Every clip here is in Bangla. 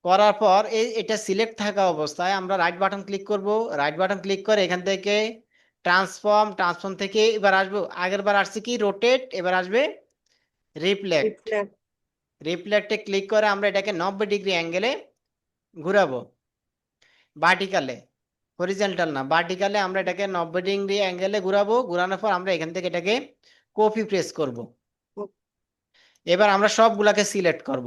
করার পর এটা সিলেক্ট থাকা অবস্থায় আমরা রাইট বাটন ক্লিক করব। রাইট বাটন ক্লিক করে এখান থেকে ট্রান্সফর্ম থেকে এবার আসবো, আগের বার আসছে কি রোটেট, এবার আসবে রিফ্লেক্ট। রিফ্লেক্ট। রিফ্লেক্টে ক্লিক করে আমরা এটাকে 90 ডিগ্রি অ্যাঙ্গেলে ঘুরাবো, ভার্টিকালে, হরিজন্টাল না, ভার্টিকালে আমরা এটাকে 90 ডিগ্রি অ্যাঙ্গেলে ঘুরাবো। ঘুরানোর পর আমরা এখান থেকে এটাকে কপি প্রেস করব। এবার আমরা সবগুলাকে সিলেক্ট করব।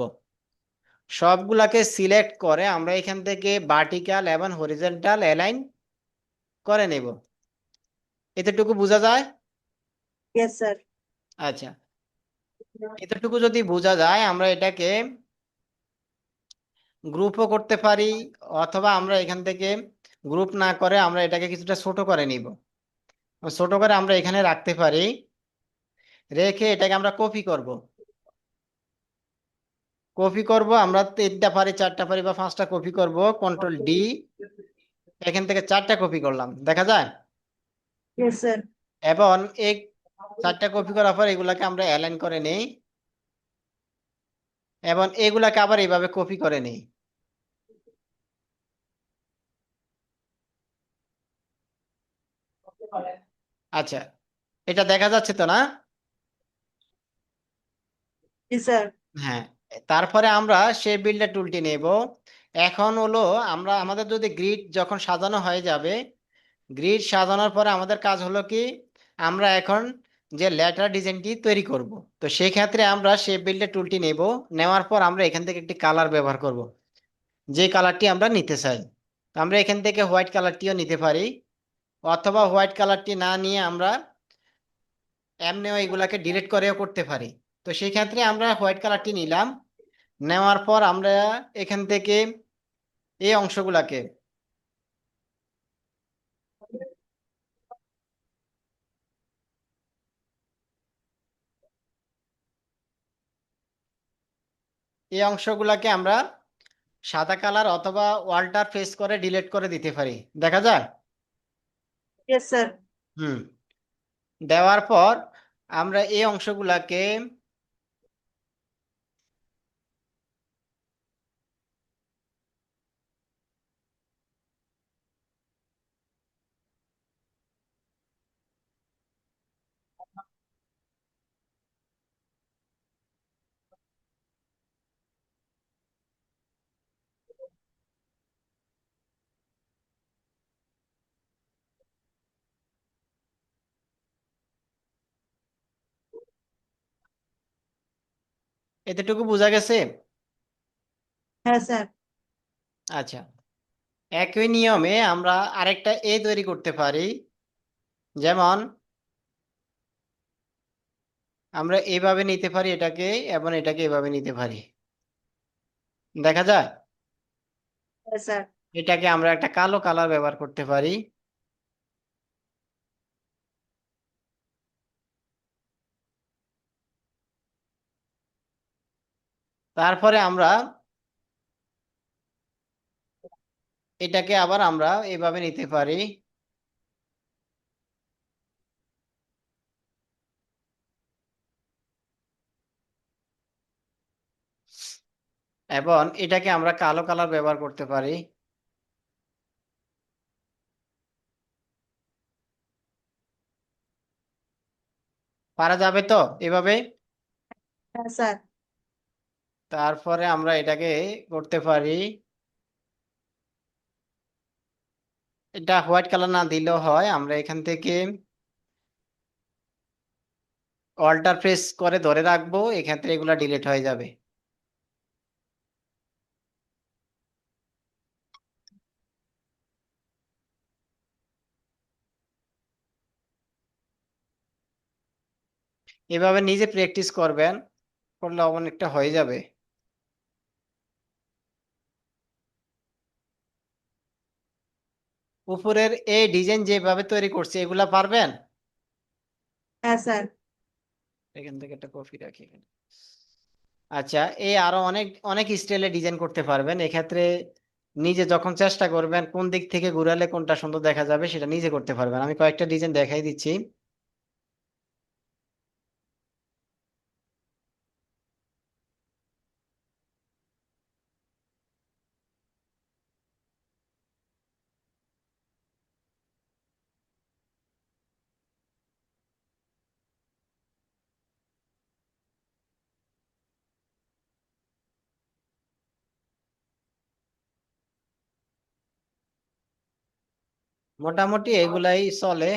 সবগুলাকে সিলেক্ট করে আমরা এখান থেকে ভার্টিক্যাল এবং হরিজন্টাল অ্যালাইন করে নেব। এতটুকু বোঝা যায়? Yes sir. আচ্ছা, এতটুকু যদি বোঝা যায় আমরা এটাকে গ্রুপও করতে পারি, অথবা আমরা এখান থেকে গ্রুপ না করে আমরা এটাকে কিছুটা ছোট করে নিব। ছোট করে আমরা এখানে রাখতে পারি, রেখে এটাকে আমরা কপি করব। কপি করব আমরা 3টা পারি, 4টা পারি বা 5টা কপি করব, কন্ট্রোল ডি, এখান থেকে 4টা কপি করলাম, দেখা যায়? Yes sir. এবং এই 4টা কপি করার পর এগুলাকে আমরা অ্যালাইন করে নেই, এবং এগুলাকে আবার এইভাবে কপি করে নেই। আচ্ছা, এটা দেখা যাচ্ছে তো না? জি স্যার। হ্যাঁ। তারপরে আমরা শেপ বিল্ডার টুলটি নেব। এখন হলো আমরা আমাদের যদি গ্রিড যখন সাজানো হয়ে যাবে, গ্রিড সাজানোর পরে আমাদের কাজ হলো কি, আমরা এখন যে লেটার ডিজাইনটি তৈরি করব। তো সেই ক্ষেত্রে আমরা শেপ বিল্ডার টুলটি নেব। নেওয়ার পর আমরা এখান থেকে একটি কালার ব্যবহার করব, যে কালারটি আমরা নিতে চাই। তো আমরা এখান থেকে হোয়াইট কালারটিও নিতে পারি, অথবা হোয়াইট কালারটি না নিয়ে আমরা এমনিও এগুলাকে ডিলিট করেও করতে পারি। তো সেই ক্ষেত্রে আমরা হোয়াইট কালারটি নিলাম। নেওয়ার পর আমরা এখান থেকে এই অংশগুলাকে, এই অংশগুলাকে আমরা সাদা কালার অথবা ওয়াল্টার ফেস করে ডিলিট করে দিতে পারি, দেখা যায়? Yes sir. হুম। দেওয়ার পর আমরা এই অংশগুলাকে এতটুকু বোঝা গেছে? হ্যাঁ স্যার। আচ্ছা, একই নিয়মে আমরা আরেকটা এ তৈরি করতে পারি। যেমন আমরা এইভাবে নিতে পারি এটাকে, এবং এটাকে এভাবে নিতে পারি, দেখা যায়? হ্যাঁ স্যার। এটাকে আমরা একটা কালো কালার ব্যবহার করতে পারি। তারপরে আমরা এটাকে আবার আমরা এইভাবে নিতে পারি, এবং এটাকে আমরা কালো কালার ব্যবহার করতে পারি। পারা যাবে তো এভাবে? হ্যাঁ স্যার। তারপরে আমরা এটাকে করতে পারি, এটা হোয়াইট কালার না দিলেও হয়, আমরা এখান থেকে অল্টার প্রেস করে ধরে রাখবো, এক্ষেত্রে এগুলা ডিলিট হয়ে যাবে। এভাবে নিজে প্র্যাকটিস করবেন, করলে অনেকটা হয়ে যাবে। উপরের এই ডিজাইন যেভাবে তৈরি করছি এগুলা পারবেন? হ্যাঁ স্যার। এখান থেকে একটা কপি রাখি এখানে। আচ্ছা, এই আরো অনেক অনেক স্টাইলে ডিজাইন করতে পারবেন। এক্ষেত্রে নিজে যখন চেষ্টা করবেন কোন দিক থেকে ঘুরালে কোনটা সুন্দর দেখা যাবে সেটা নিজে করতে পারবেন। আমি কয়েকটা ডিজাইন দেখাই দিচ্ছি। মোটামুটি এগুলাই চলে।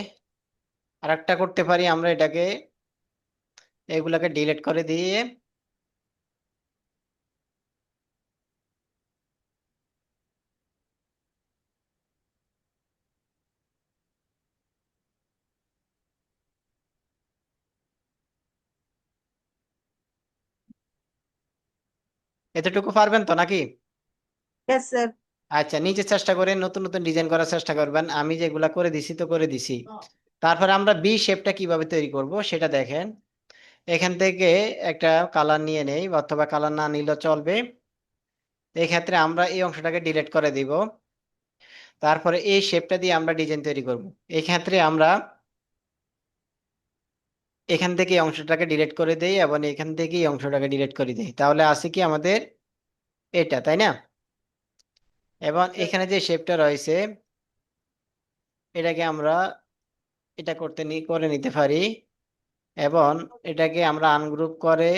আর একটা করতে পারি আমরা এটাকে, এগুলাকে ডিলিট করে দিয়ে এতটুকু পারবেন তো নাকি? Yes, sir. আচ্ছা, নিজে চেষ্টা করে নতুন নতুন ডিজাইন করার চেষ্টা করবেন, আমি যেগুলা করে দিছি তো করে দিছি। তারপরে আমরা বি শেপটা কিভাবে তৈরি করব সেটা দেখেন। এখান থেকে একটা কালার নিয়ে নেই, অথবা কালার না নিলেও চলবে। এই ক্ষেত্রে আমরা এই অংশটাকে ডিলিট করে দিব। তারপরে এই শেপটা দিয়ে আমরা ডিজাইন তৈরি করব। এই ক্ষেত্রে আমরা এখান থেকে এই অংশটাকে ডিলিট করে দেই এবং এখান থেকে এই অংশটাকে ডিলিট করে দেই, তাহলে আছে কি আমাদের এটা, তাই না? এবং এখানে যে শেপটা রয়েছে এটাকে আমরা এটা করে নিতে পারি, এবং এটাকে আমরা আনগ্রুপ করে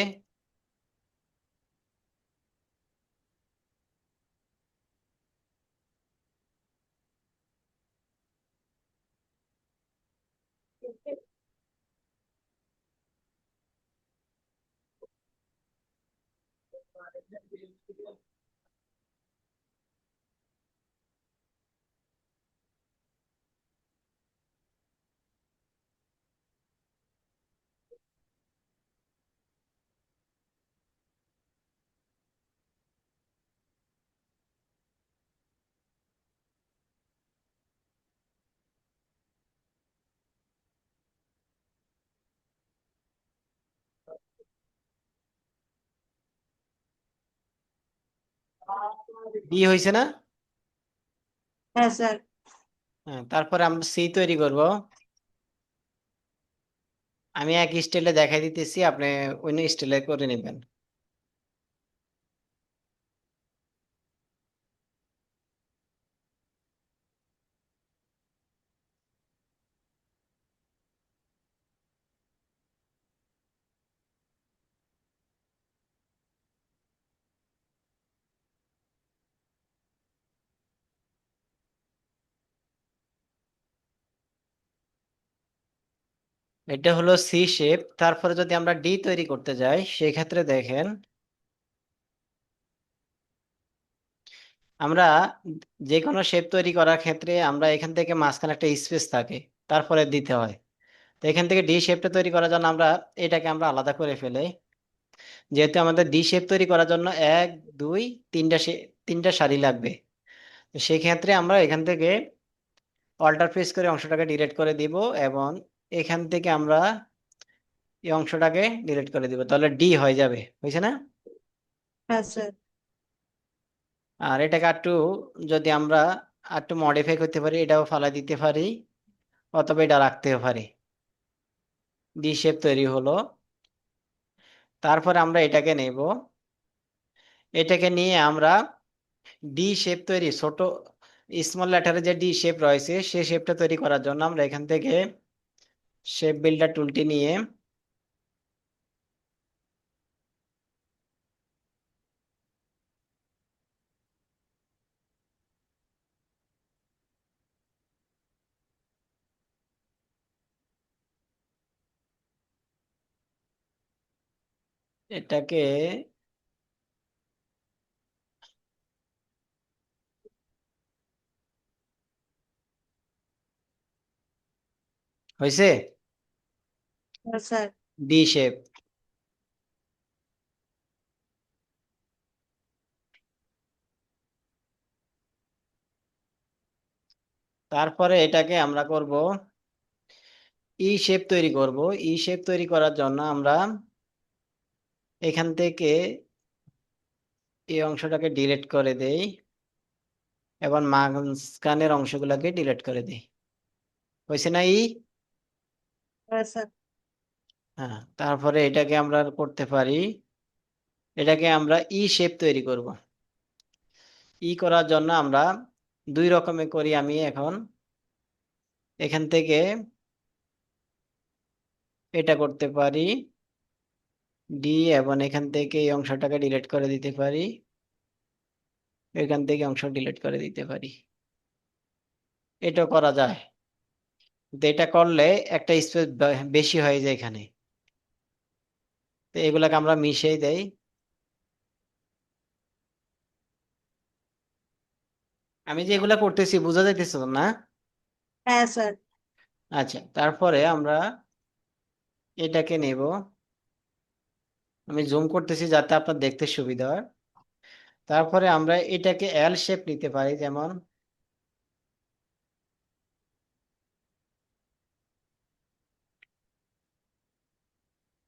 বি হয়েছে না? Yes, sir. হ্যাঁ, তারপরে আমরা সি তৈরি করব। আমি এক স্টাইলে দেখাই দিতেছি, আপনি অন্য স্টাইলে করে নেবেন। এটা হলো সি শেপ। তারপরে যদি আমরা ডি তৈরি করতে যাই সেক্ষেত্রে দেখেন, আমরা যে কোনো শেপ তৈরি করার ক্ষেত্রে আমরা এখান থেকে মাঝখানে একটা স্পেস থাকে, তারপরে দিতে হয়। তো এখান থেকে ডি শেপটা তৈরি করার জন্য আমরা এটাকে আমরা আলাদা করে ফেলে, যেহেতু আমাদের ডি শেপ তৈরি করার জন্য এক, দুই, তিনটা সারি লাগবে। তো সেই ক্ষেত্রে আমরা এখান থেকে অল্টার প্রেস করে অংশটাকে ডিলিট করে দিব, এবং এখান থেকে আমরা এই অংশটাকে ডিলিট করে দিব, তাহলে ডি হয়ে যাবে, বুঝছে না? Yes, sir. আর এটাকে একটু যদি আমরা একটু মডিফাই করতে পারি, এটাও ফালাই দিতে পারি, অথবা এটা রাখতেও পারি। ডি শেপ তৈরি হলো। তারপরে আমরা এটাকে নেব, এটাকে নিয়ে আমরা ডি শেপ তৈরি, ছোট স্মল লেটারে যে ডি শেপ রয়েছে সেই শেপটা তৈরি করার জন্য আমরা এখান থেকে শেপ বিল্ডার টুলটি নিয়ে এটাকে, হয়েছে, Yes, sir. D shape. তারপরে এটাকে আমরা করব ই শেপ তৈরি করব। ই শেপ তৈরি করার জন্য আমরা এখান থেকে এই অংশটাকে ডিলিট করে দেই, এবং মাঝখানের অংশগুলোকে ডিলিট করে দেই। হয়েছে না ই? Yes, sir. হ্যাঁ, তারপরে এটাকে আমরা করতে পারি, এটাকে আমরা ই শেপ তৈরি করব। ই করার জন্য আমরা দুই রকমে করি। আমি এখন এখান থেকে এটা করতে পারি ডি, এবং এখান থেকে এই অংশটাকে ডিলিট করে দিতে পারি, এখান থেকে অংশ ডিলিট করে দিতে পারি। এটা করা যায়, কিন্তু এটা করলে একটা স্পেস বেশি হয়ে যায় এখানে। তো এগুলাকে আমরা মিশিয়ে দেই। আমি যে এগুলা করতেছি বোঝা যাইতেছে তো না? হ্যাঁ স্যার। আচ্ছা, তারপরে আমরা এটাকে নেব। আমি জুম করতেছি যাতে আপনার দেখতে সুবিধা হয়। তারপরে আমরা এটাকে এল শেপ নিতে পারি, যেমন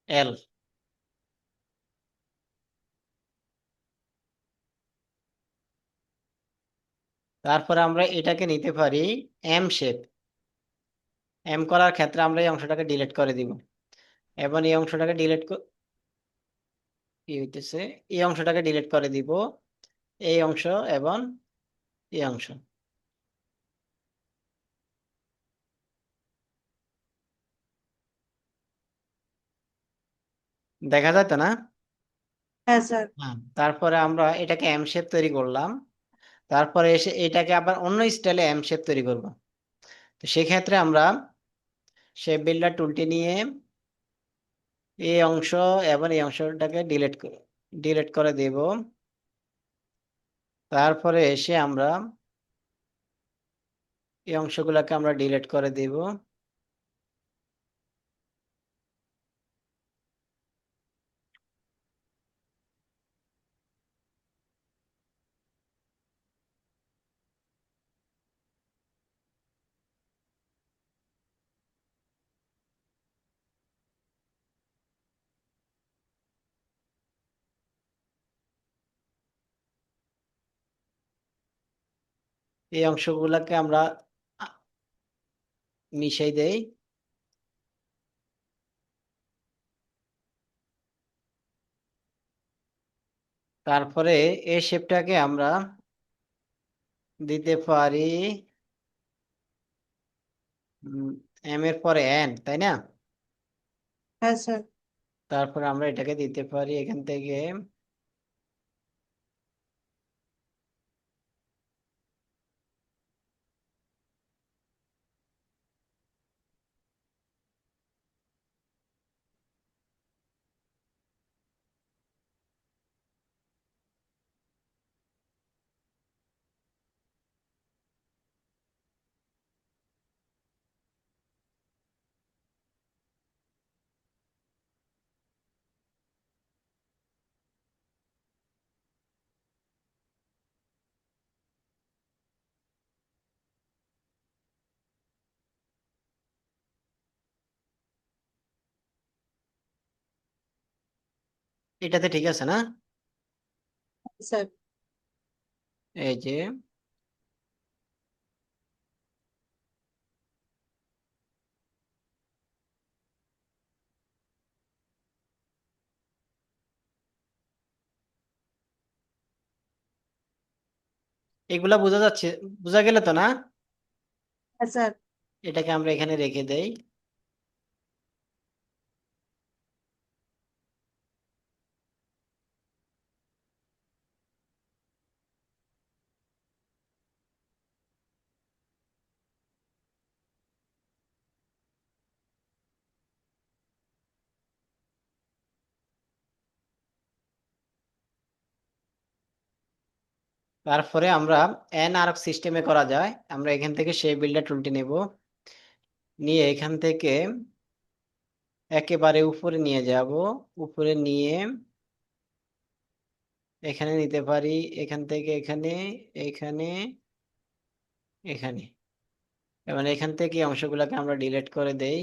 এল। তারপরে আমরা এটাকে নিতে পারি এম শেপ। এম করার ক্ষেত্রে আমরা এই অংশটাকে ডিলিট করে দিব, এবং এই অংশটাকে ডিলিট কি হইতেছে, এই অংশটাকে ডিলিট করে দিব, এই অংশ এবং এই অংশ। দেখা যায় তো না? হ্যাঁ স্যার। হ্যাঁ, তারপরে আমরা এটাকে এম শেপ তৈরি করলাম। তারপরে এসে এটাকে আবার অন্য স্টাইলে এম শেপ তৈরি করব। তো সেক্ষেত্রে আমরা শেপ বিল্ডার টুলটি নিয়ে এই অংশ এবং এই অংশটাকে ডিলিট করে দেব। তারপরে এসে আমরা এই অংশগুলোকে আমরা ডিলিট করে দেব। এই অংশগুলোকে আমরা আ, মিশাই দেই। তারপরে এই শেপটাকে আমরা দিতে পারি এম এর পরে এন, তাই না? হ্যাঁ স্যার। তারপরে আমরা এটাকে দিতে পারি এখান থেকে এটাতে, ঠিক আছে না? স্যার। এই যে এগুলা বোঝা যাচ্ছে, বোঝা গেলে তো না? হ্যাঁ স্যার। এটাকে আমরা এখানে রেখে দেই। তারপরে আমরা এন আর্ক সিস্টেমে করা যায়। আমরা এখান থেকে সেই বিল্ডার টুলটি নেব, নিয়ে এখান থেকে একেবারে উপরে নিয়ে যাব। উপরে নিয়ে এখানে নিতে পারি, এখান থেকে এখানে, এখানে, এখানে, এবং এখান থেকে এই অংশগুলোকে আমরা ডিলিট করে দেই।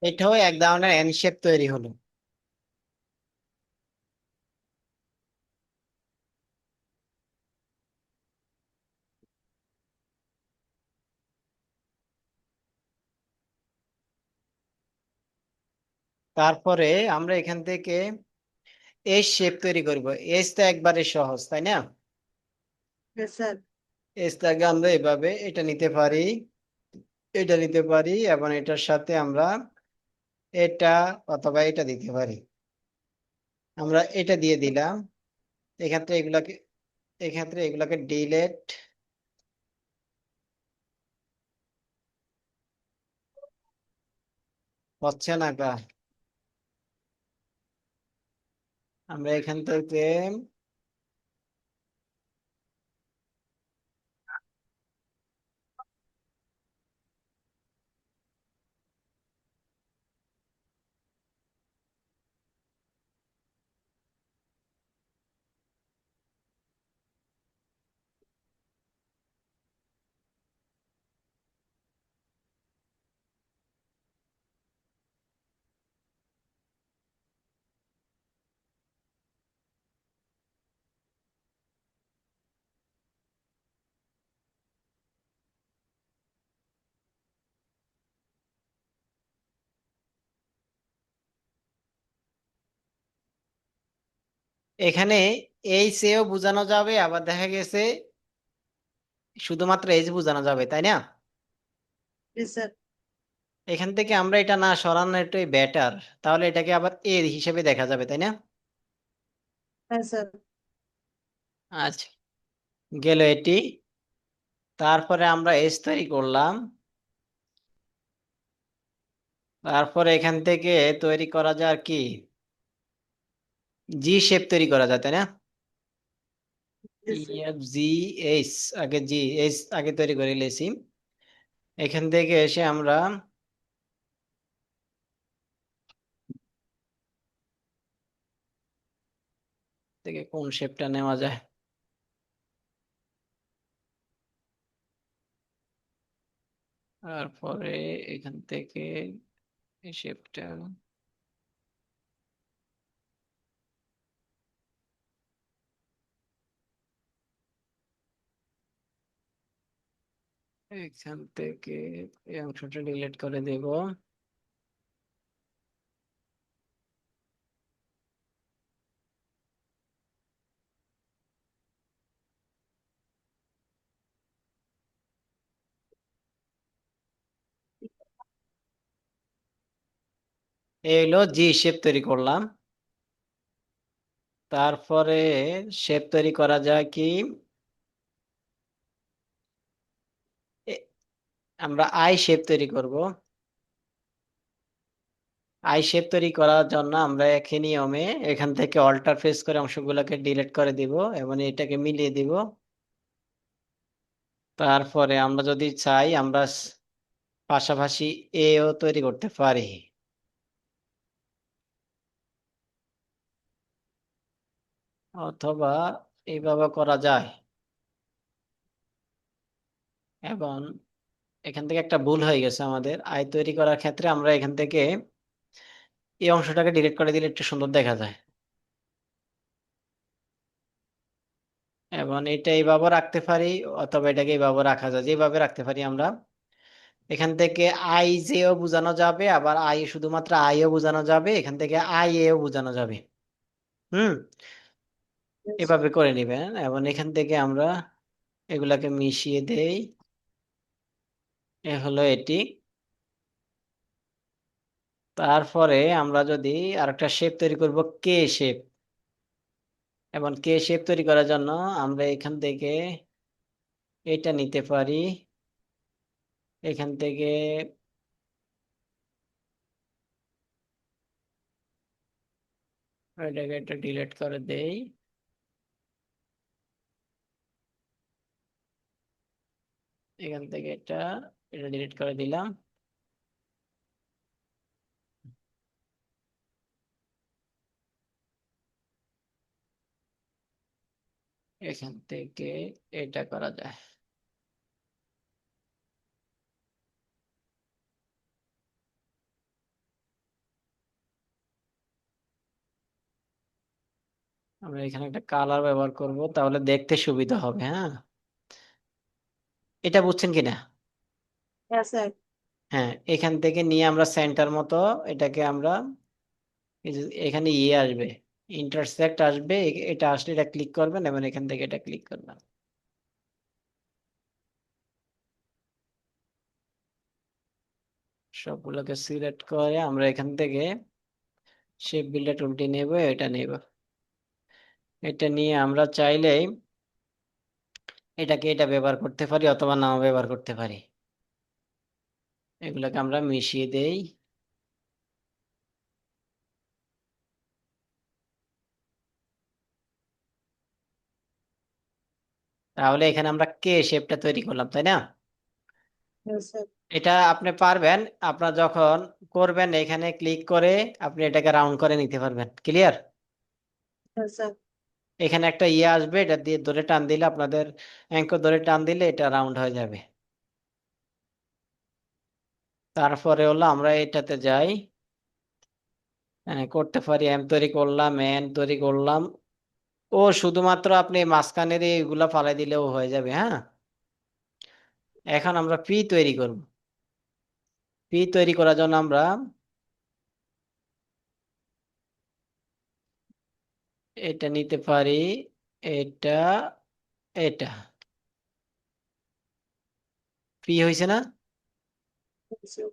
এটাও এক ধরনের এন শেপ তৈরি হলো। তারপরে আমরা এখান থেকে এস শেপ তৈরি করব। এস তো একবারে সহজ, তাই না? হ্যাঁ স্যার। এসটাকে আমরা এভাবে এটা নিতে পারি, এটা নিতে পারি এবং এটার সাথে আমরা এটা অথবা এটা দিতে পারি। আমরা এটা দিয়ে দিলাম। এক্ষেত্রে এগুলাকে এক্ষেত্রে এগুলাকে ডিলেট হচ্ছে না কা। আমরা এখান থেকে এখানে এই চেয়েও বোঝানো যাবে, আবার দেখা গেছে শুধুমাত্র এইচ বোঝানো যাবে, তাই না? জি স্যার। এখান থেকে আমরা এটা না সরানোটাই বেটার। তাহলে এটাকে আবার এ হিসেবে দেখা যাবে, তাই না? হ্যাঁ স্যার। আচ্ছা, গেল এটি। তারপরে আমরা এস তৈরি করলাম। তারপরে এখান থেকে তৈরি করা যায় আর কি, জি শেপ তৈরি করা যায়, তাই না? জি ই স্যার। এফ জি এইচ, আগে জি এইচ আগে তৈরি করে নিয়েছি। এখান থেকে এসে আমরা থেকে কোন শেপটা নেওয়া যায়। তারপরে এখান থেকে এই শেপটা এখান থেকে এই অংশটা ডিলিট করে দেব। এই হলো জি শেপ তৈরি করলাম। তারপরে শেপ তৈরি করা যায় কি, এ- আমরা আই শেপ তৈরি করব। আই শেপ তৈরি করার জন্য আমরা একই নিয়মে এখান থেকে অল্টার প্রেস করে অংশগুলোকে ডিলিট করে দিব এবং এটাকে মিলিয়ে দিব। তারপরে আমরা যদি চাই আমরা পাশাপাশি এও তৈরি করতে পারি, অথবা এইভাবে করা যায়। এবং এখান থেকে একটা ভুল হয়ে গেছে আমাদের, আই তৈরি করার ক্ষেত্রে আমরা এখান থেকে এই অংশটাকে ডিলিট করে দিলে একটু সুন্দর দেখা যায়। এবং এটা এইভাবে রাখতে পারি, অথবা এটাকে এইভাবে রাখা যায়। যেভাবে রাখতে পারি আমরা, এখান থেকে আই জেও বোঝানো যাবে, আবার আই শুধুমাত্র আইও বোঝানো যাবে, এখান থেকে আই এও বোঝানো যাবে। হুম, এভাবে করে নিবেন। এবং এখান থেকে আমরা এগুলাকে মিশিয়ে দেই। এ হলো এটি। তারপরে আমরা যদি আরেকটা শেপ তৈরি করব, কে শেপ। এবং কে শেপ তৈরি করার জন্য আমরা এখান থেকে এটা নিতে পারি। এখান থেকে এটাকে একটা ডিলিট করে দেই। এখান থেকে এটা এটা ডিলিট করে দিলাম। এখান থেকে এটা করা যায়। আমরা এখানে একটা কালার ব্যবহার করব, তাহলে দেখতে সুবিধা হবে। হ্যাঁ, এটা বুঝছেন কিনা? হ্যাঁ স্যার। হ্যাঁ, এখান থেকে নিয়ে আমরা সেন্টার মতো এটাকে আমরা এই যে এখানে ইয়ে আসবে, ইন্টারসেক্ট আসবে। এটা আসলে এটা ক্লিক করবেন এবং এখান থেকে এটা ক্লিক করবেন। সবগুলোকে সিলেক্ট করে আমরা এখান থেকে শেপ বিল্ডার টুলটি নেব, এটা নেব। এটা নিয়ে আমরা চাইলেই এটা ব্যবহার করতে পারি অথবা নাও ব্যবহার করতে পারি। এগুলোকে আমরা মিশিয়ে দেই। তাহলে এখানে আমরা কে শেপটা তৈরি করলাম, তাই না? Yes, sir. এটা আপনি পারবেন, আপনার যখন করবেন এখানে ক্লিক করে আপনি এটাকে রাউন্ড করে নিতে পারবেন। ক্লিয়ার? Yes, sir. এখানে একটা ইয়ে আসবে, এটা দিয়ে ধরে টান দিলে, আপনাদের অ্যাঙ্কর ধরে টান দিলে এটা রাউন্ড হয়ে যাবে। তারপরে হলো আমরা এটাতে যাই, করতে পারি এম তৈরি করলাম, এন তৈরি করলাম। ও শুধুমাত্র আপনি মাঝখানের এইগুলা ফালাই দিলেও হয়ে যাবে। হ্যাঁ, এখন আমরা পি তৈরি করব। পি তৈরি করার জন্য আমরা এটা নিতে পারি, এটা, এটা। পি হয়েছে না? Yes, sir.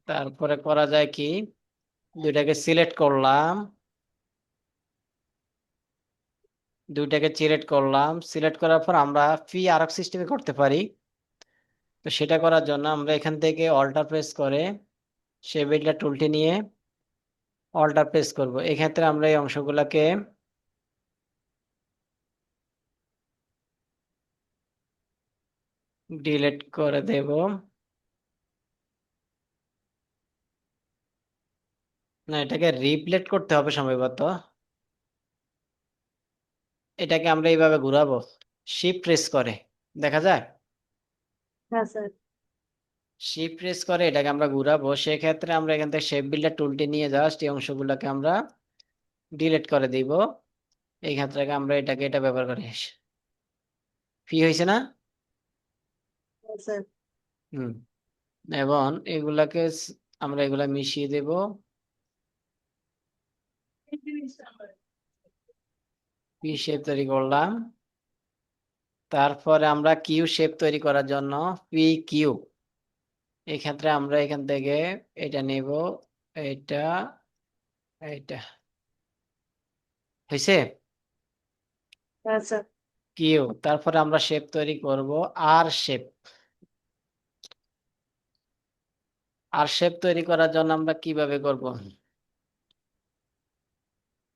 তারপরে করা যায় কি, দুইটাকে সিলেক্ট করলাম, সিলেক্ট করার পর আমরা পি আরেক সিস্টেমে করতে পারি। তো সেটা করার জন্য আমরা এখান থেকে অল্টার প্রেস করে সেই বিল্ডার টুলটি নিয়ে অল্টার প্রেস করব। এক্ষেত্রে আমরা এই অংশগুলোকে ডিলিট করে দেব। না, এটাকে রিপ্লেট করতে হবে সম্ভবত। এটাকে আমরা এইভাবে ঘুরাবো, শিফট প্রেস করে, দেখা যায়? Yes, sir. শিফট প্রেস করে এটাকে আমরা ঘুরাবো। সেক্ষেত্রে আমরা এখান থেকে শেপ বিল্ডার টুলটি নিয়ে জাস্ট এই অংশগুলোকে আমরা ডিলিট করে দিব। এই ক্ষেত্রে আমরা এটাকে এটা ব্যবহার করি। ফি হয়েছে না? Yes, sir. হুম। এবং এগুলাকে আমরা এগুলা মিশিয়ে দেব। পি শেপ তৈরি করলাম। তারপরে আমরা কিউ শেপ তৈরি করার জন্য পি কিউ, এই ক্ষেত্রে আমরা এখান থেকে এটা নেব, এটা, এটা হয়েছে Yes, sir. কিউ। তারপরে আমরা শেপ তৈরি করব আর শেপ। আর শেপ তৈরি করার জন্য আমরা কিভাবে করব,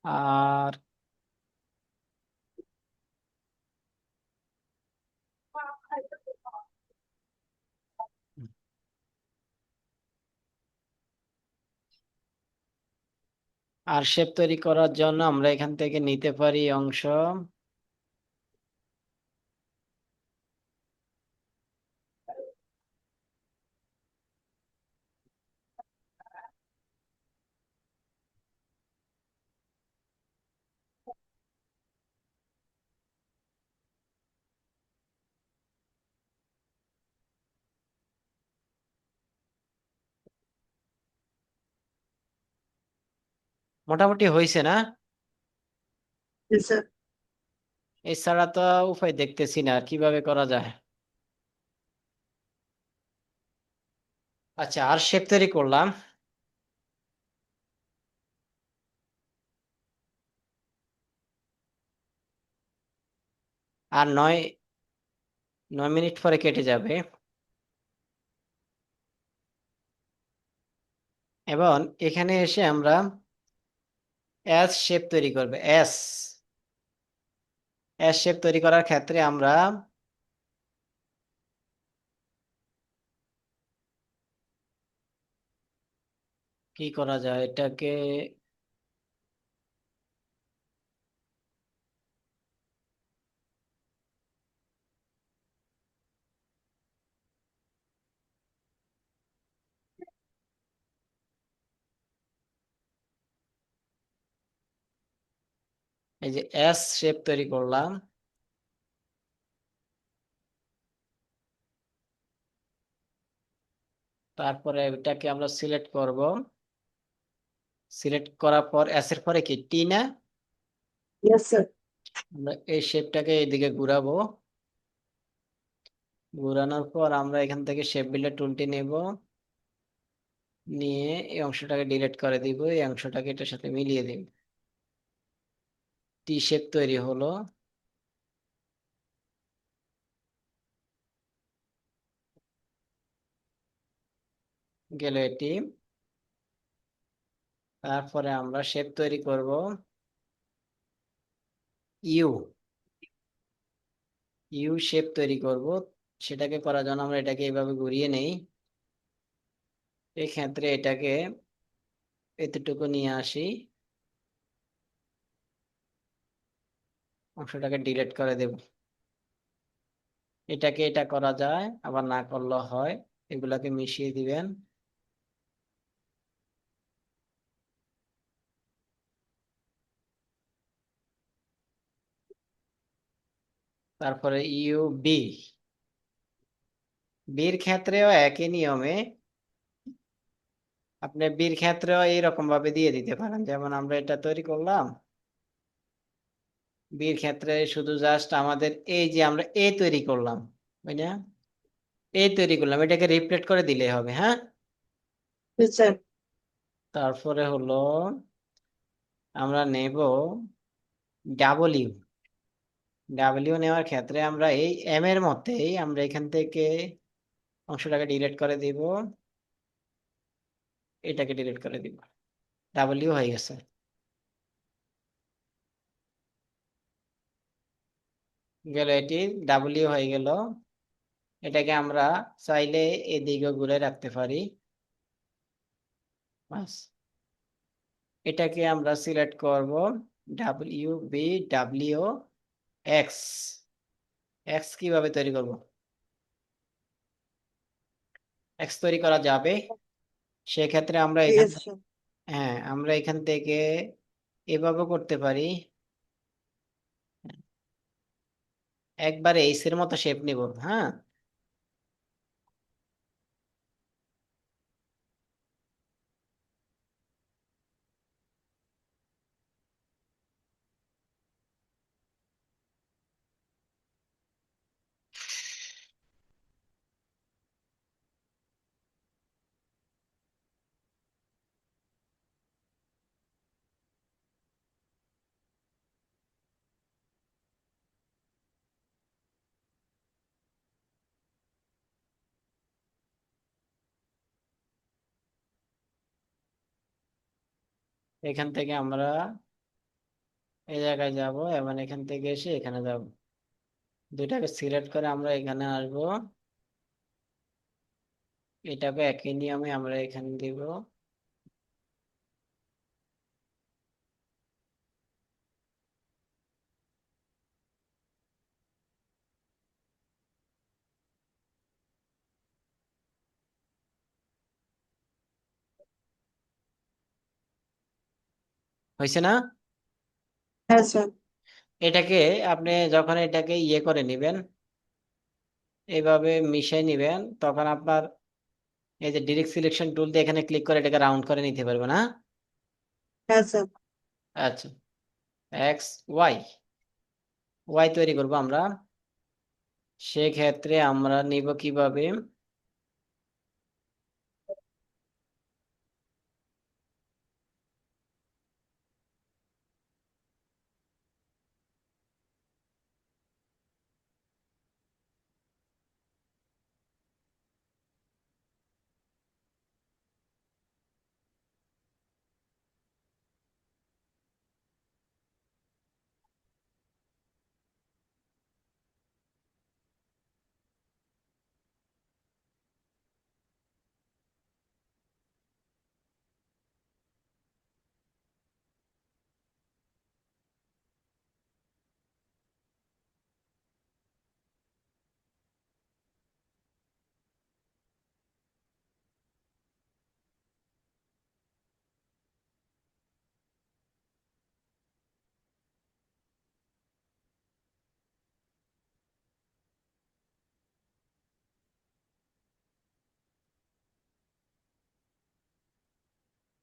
আর আর শেপ তৈরি করার জন্য আমরা এখান থেকে নিতে পারি অংশ, মোটামুটি হয়েছে না? Yes, sir. এছাড়া তো উপায় দেখতেছি না আর কিভাবে করা যায়। আচ্ছা, আর শেপ তৈরি করলাম। আর 9 মিনিট পরে কেটে যাবে। এবং এখানে এসে আমরা এস শেপ তৈরি করবে। এস এস শেপ তৈরি করার ক্ষেত্রে আমরা কি করা যায়, এটাকে এই যে এস শেপ তৈরি করলাম। তারপরে এটাকে আমরা সিলেক্ট করব। সিলেক্ট করার পর এস এর পরে কি টি না? Yes, sir. আমরা এই শেপটাকে এইদিকে ঘুরাবো। ঘোরানোর পর আমরা এখান থেকে শেপ বিল্ডার টুলটি নেব, নিয়ে এই অংশটাকে ডিলিট করে দিব, এই অংশটাকে এটার সাথে মিলিয়ে দিব, টি শেপ তৈরি হলো। গেল এটি। তারপরে আমরা শেপ তৈরি করব ইউ, ইউ শেপ তৈরি করব। সেটাকে করার জন্য আমরা এটাকে এইভাবে ঘুরিয়ে নেই, এই ক্ষেত্রে এটাকে এতটুকু নিয়ে আসি, অংশটাকে ডিলিট করে দেব। এটাকে এটা করা যায়, আবার না করলেও হয়, এগুলাকে মিশিয়ে দিবেন। তারপরে ইউ বি, বির ক্ষেত্রেও একই নিয়মে, আপনি বির ক্ষেত্রেও এইরকম ভাবে দিয়ে দিতে পারেন। যেমন আমরা এটা তৈরি করলাম, বির ক্ষেত্রে শুধু জাস্ট আমাদের এই যে আমরা এ তৈরি করলাম, তাই না, এ তৈরি করলাম, এটাকে রিপ্লেট করে দিলে হবে। হ্যাঁ, Yes, sir. তারপরে হলো আমরা নেব ডাবল ইউ, ডাব্লিউ নেওয়ার ক্ষেত্রে আমরা এই এম এর মধ্যেই আমরা এখান থেকে অংশটাকে ডিলিট করে দিব, এটাকে ডিলিট করে দিব, ডাব্লিউ হয়ে গেছে। গেল এটি, ডাব্লিউ হয়ে গেল। এটাকে আমরা চাইলে এদিকে ঘুরে রাখতে পারি, বাস। এটাকে আমরা সিলেক্ট করব W B W X, X কিভাবে তৈরি করব, এক্স তৈরি করা যাবে, সেক্ষেত্রে আমরা এখান, Yes, sir. হ্যাঁ আমরা এখান থেকে এভাবে করতে পারি, একবারে এইস এর মতো শেপ নিব। হ্যাঁ, এখান থেকে আমরা এই জায়গায় যাব এবং এখান থেকে এসে এখানে যাব, দুইটাকে সিলেক্ট করে আমরা এখানে আসব, এটাকে একই নিয়মে আমরা এখানে দিব। হয়েছে না? Yes, sir. এটাকে আপনি যখন এটাকে ইয়ে করে নিবেন, এইভাবে মিশিয়ে নিবেন, তখন আপনার এই যে ডিরেক্ট সিলেকশন টুল দিয়ে এখানে ক্লিক করে এটাকে রাউন্ড করে নিতে পারবেন। না, Yes, sir. আচ্ছা, এক্স ওয়াই, ওয়াই তৈরি করব আমরা, সেক্ষেত্রে আমরা নিব কিভাবে,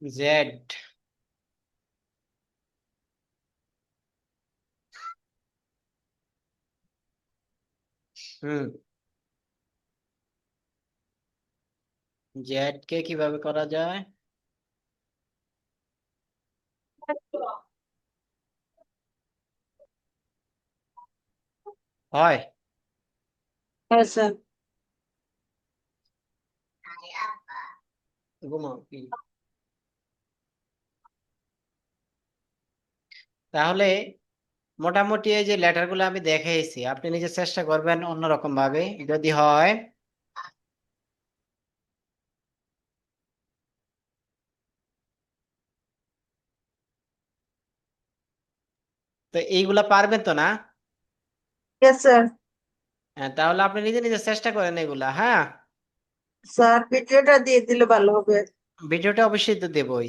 জেড। হুম, জেড কে কিভাবে করা যায়? হয়। হ্যাঁ স্যার। ঘুমাও কি? তাহলে মোটামুটি এই যে লেটার গুলো আমি দেখাইছি, আপনি নিজে চেষ্টা করবেন অন্যরকম ভাবে, যদি হয়। তো এইগুলা পারবেন তো না? Yes sir. হ্যাঁ, তাহলে আপনি নিজে নিজে চেষ্টা করেন এগুলা, হ্যাঁ। স্যার ভিডিওটা দিয়ে দিলে ভালো হবে। ভিডিওটা অবশ্যই তো দেবই।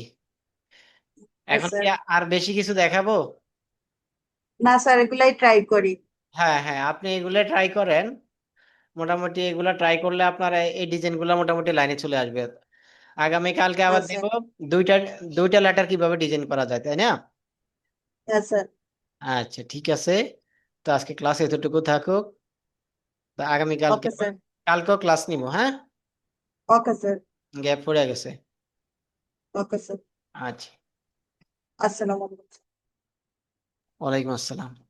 হ্যাঁ এখন কি স্যার। আর বেশি কিছু দেখাবো? না স্যার, এগুলাই ট্রাই করি। হ্যাঁ হ্যাঁ, আপনি এগুলা ট্রাই করেন। মোটামুটি এগুলা ট্রাই করলে আপনার এই ডিজাইন গুলা মোটামুটি লাইনে চলে আসবে। আগামী কালকে হ্যাঁ আবার স্যার। দেব দুইটা দুইটা লেটার কিভাবে ডিজাইন করা যায়, তাই না? হ্যাঁ স্যার। আচ্ছা ঠিক আছে। তো আজকে ক্লাস এতটুকু থাকুক। তো আগামী কালকে ওকে স্যার। কালকেও ক্লাস নিব, হ্যাঁ। Okay sir. গ্যাপ পড়ে গেছে। Okay sir. আচ্ছা। আসসালামু আলাইকুম। ওয়ালাইকুম আসসালাম।